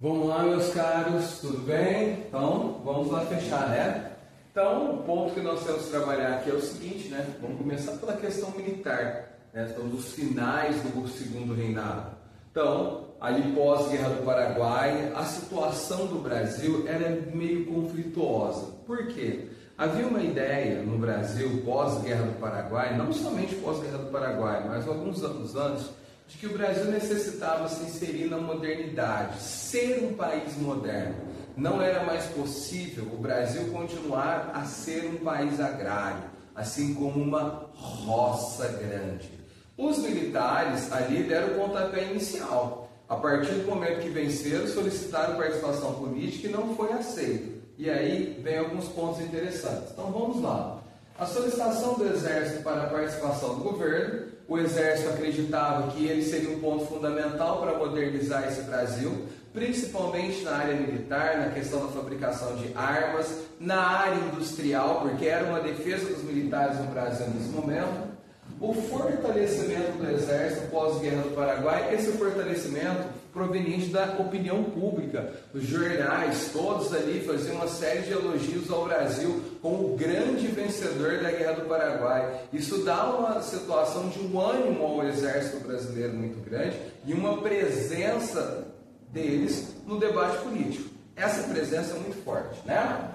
Vamos lá, meus caros, tudo bem? Então, vamos lá fechar, né? Então, o ponto que nós temos que trabalhar aqui é o seguinte, né? Vamos começar pela questão militar, né? Então, dos finais do Segundo Reinado. Então, ali pós-Guerra do Paraguai, a situação do Brasil era meio conflituosa. Por quê? Havia uma ideia no Brasil pós-Guerra do Paraguai, não somente pós-Guerra do Paraguai, mas alguns anos antes, de que o Brasil necessitava se inserir na modernidade, ser um país moderno. Não era mais possível o Brasil continuar a ser um país agrário, assim como uma roça grande. Os militares ali deram o pontapé inicial. A partir do momento que venceram, solicitaram participação política e não foi aceito. E aí vem alguns pontos interessantes. Então vamos lá. A solicitação do Exército para a participação do governo, o Exército acreditava que ele seria um ponto fundamental para modernizar esse Brasil, principalmente na área militar, na questão da fabricação de armas, na área industrial, porque era uma defesa dos militares no Brasil nesse momento. O fortalecimento do Exército pós-Guerra do Paraguai, esse fortalecimento proveniente da opinião pública. Os jornais, todos ali faziam uma série de elogios ao Brasil como o grande vencedor da Guerra do Paraguai. Isso dá uma situação de um ânimo ao Exército brasileiro muito grande e uma presença deles no debate político. Essa presença é muito forte, né?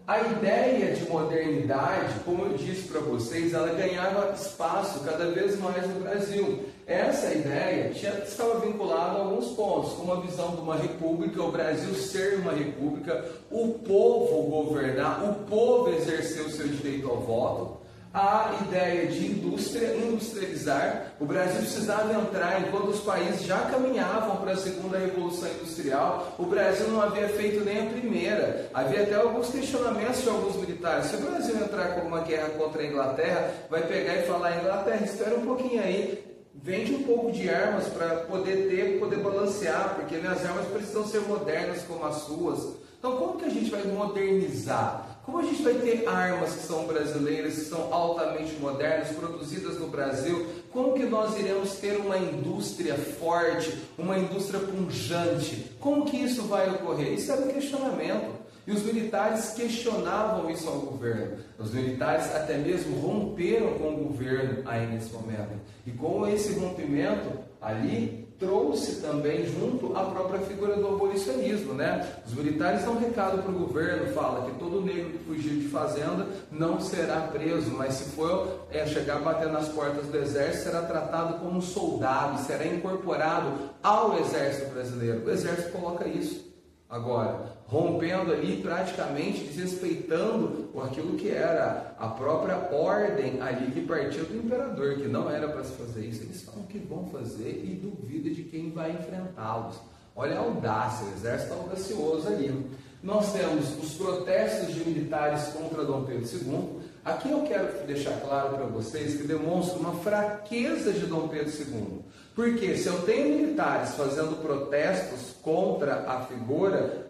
A ideia de modernidade, como eu disse para vocês, ela ganhava espaço cada vez mais no Brasil. Essa ideia estava vinculada a alguns pontos, como a visão de uma república, o Brasil ser uma república, o povo governar, o povo exercer o seu direito ao voto. A ideia de industrializar, o Brasil precisava entrar, enquanto os países já caminhavam para a segunda revolução industrial, o Brasil não havia feito nem a primeira. Havia até alguns questionamentos de alguns militares. Se o Brasil entrar com uma guerra contra a Inglaterra, vai pegar e falar: Inglaterra, espera um pouquinho aí, vende um pouco de armas para poder balancear, porque minhas armas precisam ser modernas como as suas. Então, como que a gente vai modernizar? Como a gente vai ter armas que são brasileiras, que são altamente modernas, produzidas no Brasil? Como que nós iremos ter uma indústria forte, uma indústria pujante? Como que isso vai ocorrer? Isso era um questionamento. E os militares questionavam isso ao governo. Os militares até mesmo romperam com o governo aí nesse momento. E com esse rompimento ali, trouxe também junto a própria figura do abolicionismo, né? Os militares dão um recado para o governo, fala que todo negro que fugir de fazenda não será preso, mas se for chegar a bater nas portas do exército, será tratado como soldado, será incorporado ao exército brasileiro. O exército coloca isso. Agora, rompendo ali, praticamente desrespeitando aquilo que era a própria ordem ali que partiu do imperador, que não era para se fazer isso. Eles falam que vão fazer e duvida de quem vai enfrentá-los. Olha a audácia, o exército é audacioso ali. Nós temos os protestos de militares contra Dom Pedro II. Aqui eu quero deixar claro para vocês que demonstra uma fraqueza de Dom Pedro II. Porque se eu tenho militares fazendo protestos contra a figura,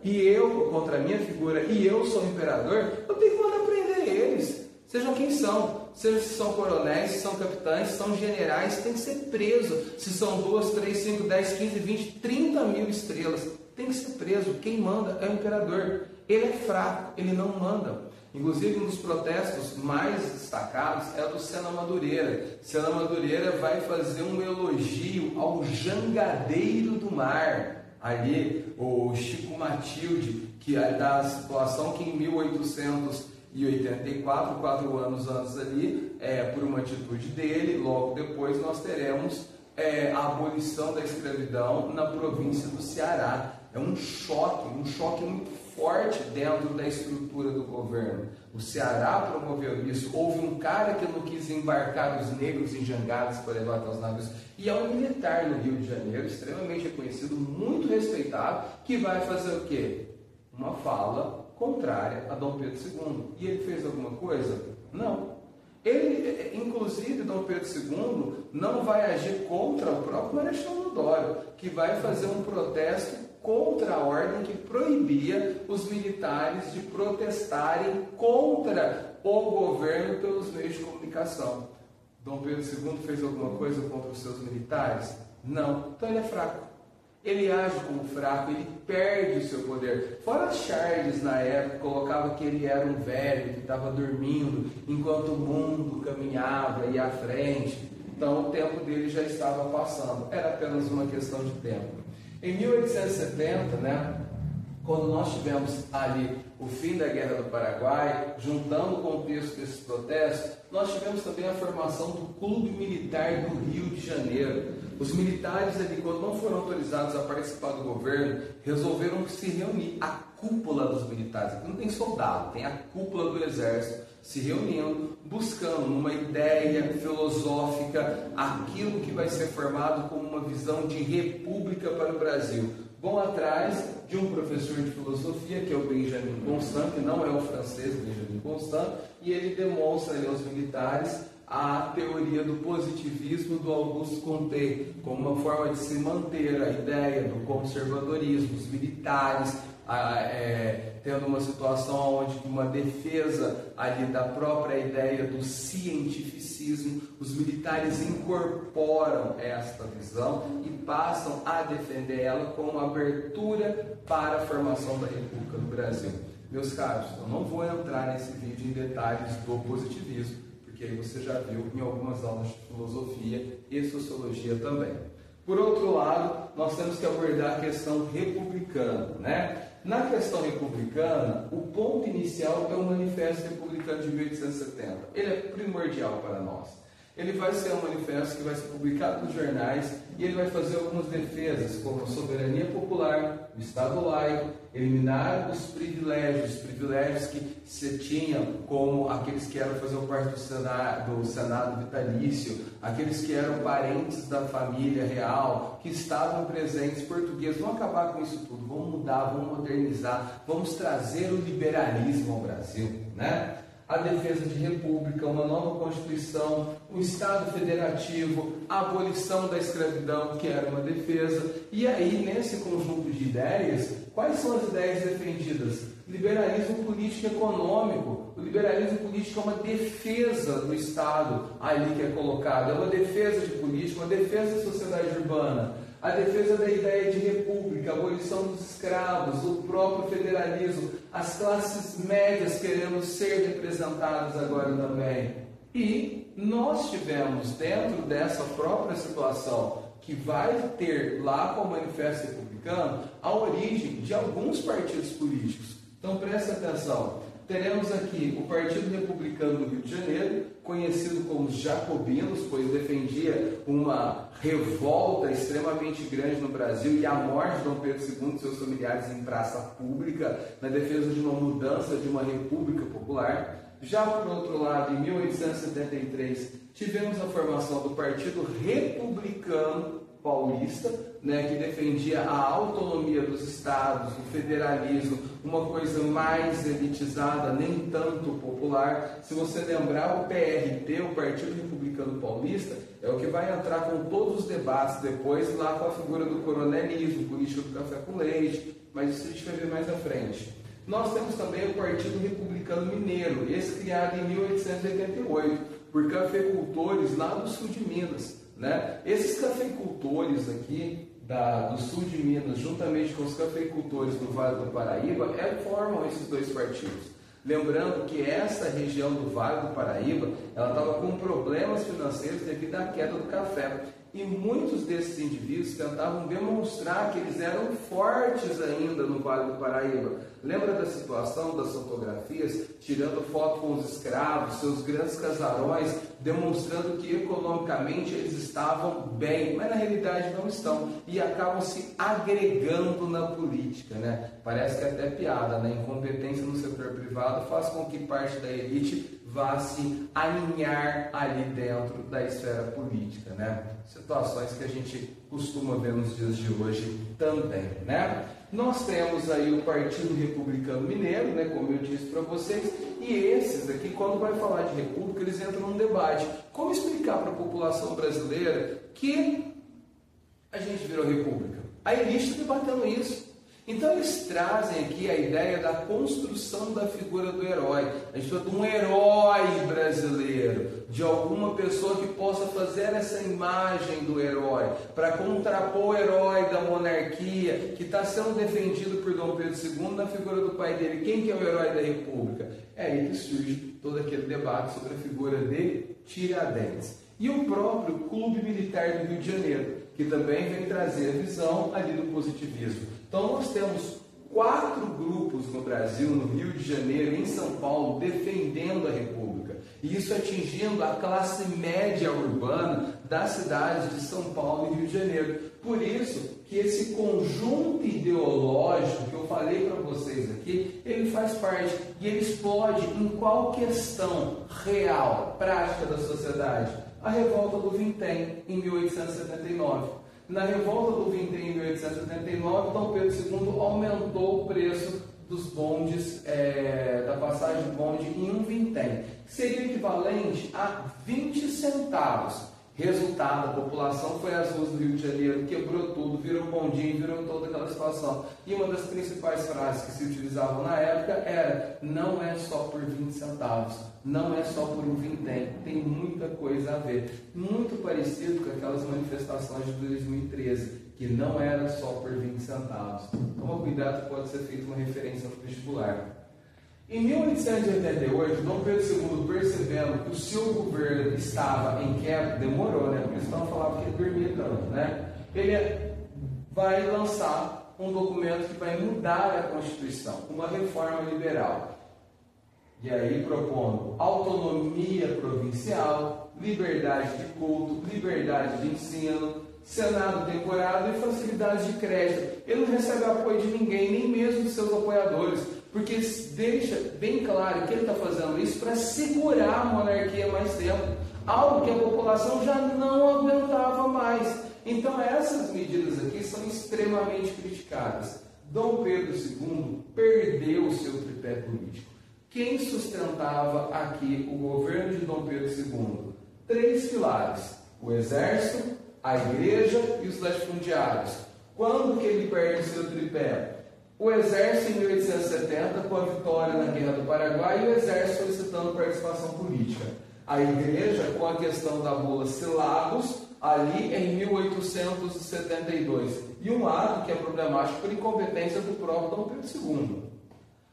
contra a minha figura, e eu sou imperador, eu tenho que mandar prender eles. Sejam quem são. Seja se são coronéis, se são capitães, se são generais, tem que ser preso. Se são 2, 3, 5, 10, 15, 20, 30 mil estrelas, tem que ser preso. Quem manda é o imperador. Ele é fraco, ele não manda. Inclusive, um dos protestos mais destacados é o do Sena Madureira. Sena Madureira vai fazer um elogio ao jangadeiro do mar. Ali, o Chico Matilde, que é da situação que em 1884, 4 anos antes ali, por uma atitude dele, logo depois nós teremos a abolição da escravidão na província do Ceará. É um choque muito forte dentro da estrutura do governo. O Ceará promoveu isso. Houve um cara que não quis embarcar os negros em jangadas para levar até os navios. E é um militar no Rio de Janeiro, extremamente reconhecido, muito respeitado, que vai fazer o quê? Uma fala contrária a Dom Pedro II. E ele fez alguma coisa? Não. Ele, inclusive, Dom Pedro II não vai agir contra o próprio Marechal Deodoro, que vai fazer um protesto contra a ordem que proibia os militares de protestarem contra o governo pelos meios de comunicação. Dom Pedro II fez alguma coisa contra os seus militares? Não. Então ele é fraco. ele age como fraco, ele perde o seu poder. Fora Charles, na época, colocava que ele era um velho que estava dormindo enquanto o mundo caminhava e à frente. Então o tempo dele já estava passando, era apenas uma questão de tempo. Em 1870, quando nós tivemos ali o fim da Guerra do Paraguai, juntando o contexto desses protestos, nós tivemos também a formação do Clube Militar do Rio de Janeiro. Os militares ali, quando não foram autorizados a participar do governo, resolveram se reunir. A cúpula dos militares, aqui não tem soldado, tem a cúpula do exército, se reunindo, buscando uma ideia filosófica, aquilo que vai ser formado como uma visão de república para o Brasil. Vão atrás de um professor de filosofia, que é o Benjamin Constant, que não é o francês Benjamin Constant, e ele demonstra ali aos militares a teoria do positivismo do Auguste Comte, como uma forma de se manter a ideia do conservadorismo, os militares tendo uma situação onde uma defesa ali da própria ideia do cientificismo, os militares incorporam esta visão e passam a defender ela como abertura para a formação da República do Brasil. Meus caros, eu não vou entrar nesse vídeo em detalhes do positivismo, porque aí você já viu em algumas aulas de filosofia e sociologia também. Por outro lado, nós temos que abordar a questão republicana, Na questão republicana, o ponto inicial é o Manifesto Republicano de 1870. Ele é primordial para nós. Ele vai ser um manifesto que vai ser publicado nos jornais e ele vai fazer algumas defesas, como a soberania popular, o Estado laico, eliminar os privilégios que se tinham, como aqueles que eram fazer parte do Senado vitalício, aqueles que eram parentes da família real, que estavam presentes, portugueses. Vamos acabar com isso tudo, vamos mudar, vamos modernizar, vamos trazer o liberalismo ao Brasil, A defesa de república, uma nova constituição, o Estado federativo, a abolição da escravidão, que era uma defesa. E aí, nesse conjunto de ideias, quais são as ideias defendidas? Liberalismo político e econômico. O liberalismo político é uma defesa do Estado ali que é colocado, é uma defesa de política, uma defesa da sociedade urbana. A defesa da ideia de república, a abolição dos escravos, o próprio federalismo, as classes médias querendo ser representadas agora também. E nós tivemos, dentro dessa própria situação, que vai ter lá com o Manifesto Republicano, a origem de alguns partidos políticos. Então preste atenção. Teremos aqui o Partido Republicano do Rio de Janeiro, conhecido como os jacobinos, pois defendia uma revolta extremamente grande no Brasil e a morte de Dom Pedro II e seus familiares em praça pública, na defesa de uma mudança de uma república popular. Já por outro lado, em 1873, tivemos a formação do Partido Republicano Paulista, que defendia a autonomia dos estados, o federalismo, uma coisa mais elitizada, nem tanto popular. Se você lembrar, o PRP, o Partido Republicano Paulista, é o que vai entrar com todos os debates depois, lá com a figura do coronelismo, política do café com leite, mas isso a gente vai ver mais à frente. Nós temos também o Partido Republicano Mineiro, esse criado em 1888, por cafeicultores lá do sul de Minas. Esses cafeicultores aqui do sul de Minas, juntamente com os cafeicultores do Vale do Paraíba, formam esses dois partidos. Lembrando que essa região do Vale do Paraíba, ela estava com problemas financeiros devido à queda do café. E muitos desses indivíduos tentavam demonstrar que eles eram fortes ainda no Vale do Paraíba. Lembra da situação das fotografias, tirando foto com os escravos, seus grandes casarões, demonstrando que economicamente eles estavam bem, mas na realidade não estão. E acabam se agregando na política, Parece que é até piada, A incompetência no setor privado faz com que parte da elite vá se alinhar ali dentro da esfera política, Situações que a gente costuma ver nos dias de hoje também, Nós temos aí o Partido Republicano Mineiro, como eu disse para vocês, e esses aqui, quando vai falar de república, eles entram num debate. Como explicar para a população brasileira que a gente virou república? A elite está debatendo isso. Então eles trazem aqui a ideia da construção da figura do herói. A gente fala de um herói brasileiro, de alguma pessoa que possa fazer essa imagem do herói, para contrapor o herói da monarquia ideia que está sendo defendido por Dom Pedro II na figura do pai dele. Quem que é o herói da República? É aí que surge todo aquele debate sobre a figura de Tiradentes. E o próprio Clube Militar do Rio de Janeiro, que também vem trazer a visão ali do positivismo. Então nós temos 4 grupos no Brasil, no Rio de Janeiro e em São Paulo, defendendo a República. E isso atingindo a classe média urbana das cidades de São Paulo e Rio de Janeiro. Por isso que esse conjunto ideológico que eu falei para vocês aqui, ele faz parte e ele explode em qual questão real, prática da sociedade? A revolta do Vintém, em 1879. Na revolta do Vintém, em 1879, Dom Pedro II aumentou o preço dos bondes, da passagem de bonde em um vintém, que seria equivalente a 20 centavos. Resultado, a população foi às ruas do Rio de Janeiro, quebrou tudo, virou bondinho, virou toda aquela situação. E uma das principais frases que se utilizavam na época era: não é só por 20 centavos, não é só por um vintém, tem muita coisa a ver. Muito parecido com aquelas manifestações de 2013, que não era só por 20 centavos. Toma cuidado que pode ser feita uma referência no vestibular. Em 1888, Dom Pedro II, percebendo que o seu governo estava em queda, demorou, né? Porque senão falava que ele dormia tanto, né? Ele vai lançar um documento que vai mudar a Constituição, uma reforma liberal. E aí propondo autonomia provincial, liberdade de culto, liberdade de ensino, Senado temporário e facilidades de crédito. Ele não recebe apoio de ninguém, nem mesmo de seus apoiadores, porque deixa bem claro que ele está fazendo isso para segurar a monarquia mais tempo, algo que a população já não aguentava mais. Então essas medidas aqui são extremamente criticadas. Dom Pedro II perdeu o seu tripé político. Quem sustentava aqui o governo de Dom Pedro II? 3 pilares: o exército, a igreja e os latifundiários. Quando que ele perde o seu tripé? O exército em 1870, com a vitória na Guerra do Paraguai, e o exército solicitando participação política. A igreja, com a questão da bula Silagos, ali em 1872. E um ato que é problemático por incompetência do próprio Dom Pedro II.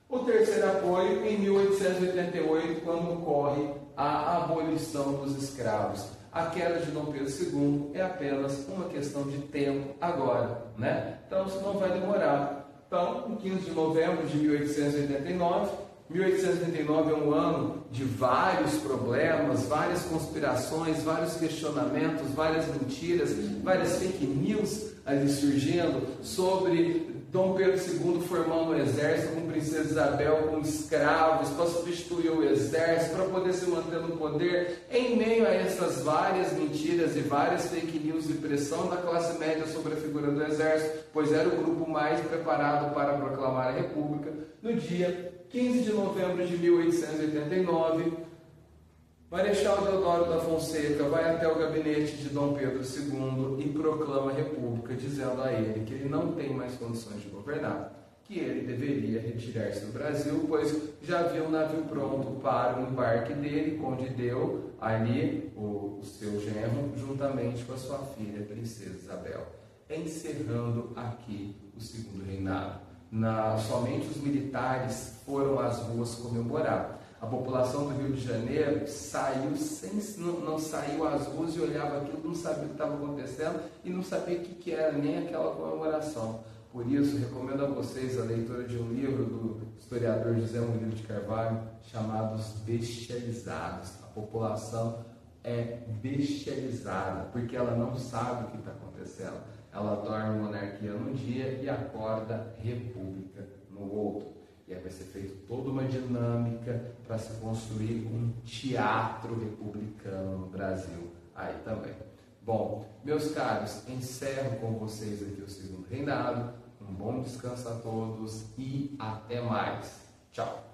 O terceiro apoio em 1888, quando ocorre a abolição dos escravos. A queda de Dom Pedro II é apenas uma questão de tempo agora, né? Então isso não vai demorar. Então, em 15 de novembro de 1889, 1889 é um ano de vários problemas, várias conspirações, vários questionamentos, várias mentiras, várias fake news ali surgindo sobre Dom Pedro II formando um exército com Princesa Isabel, com escravos, para substituir o exército, para poder se manter no poder. Em meio a essas várias mentiras e várias fake news e pressão da classe média sobre a figura do exército, pois era o grupo mais preparado para proclamar a República, no dia 15 de novembro de 1889, Marechal Deodoro da Fonseca vai até o gabinete de Dom Pedro II e proclama a República, dizendo a ele que ele não tem mais condições de governar, que ele deveria retirar-se do Brasil, pois já havia um navio pronto para o embarque dele, onde deu ali o seu genro, juntamente com a sua filha, Princesa Isabel, encerrando aqui o segundo reinado. Somente os militares foram às ruas comemorar. A população do Rio de Janeiro não saiu às ruas e olhava aquilo, não sabia o que estava acontecendo e não sabia o que era nem aquela comemoração. Por isso, recomendo a vocês a leitura de um livro do historiador José Murilo de Carvalho, chamado Os Bestializados. A população é bestializada, porque ela não sabe o que está acontecendo. Ela dorme monarquia num dia e acorda república no outro. E aí vai ser feita toda uma dinâmica para se construir um teatro republicano no Brasil aí também. Bom, meus caros, encerro com vocês aqui o segundo reinado. Um bom descanso a todos e até mais. Tchau!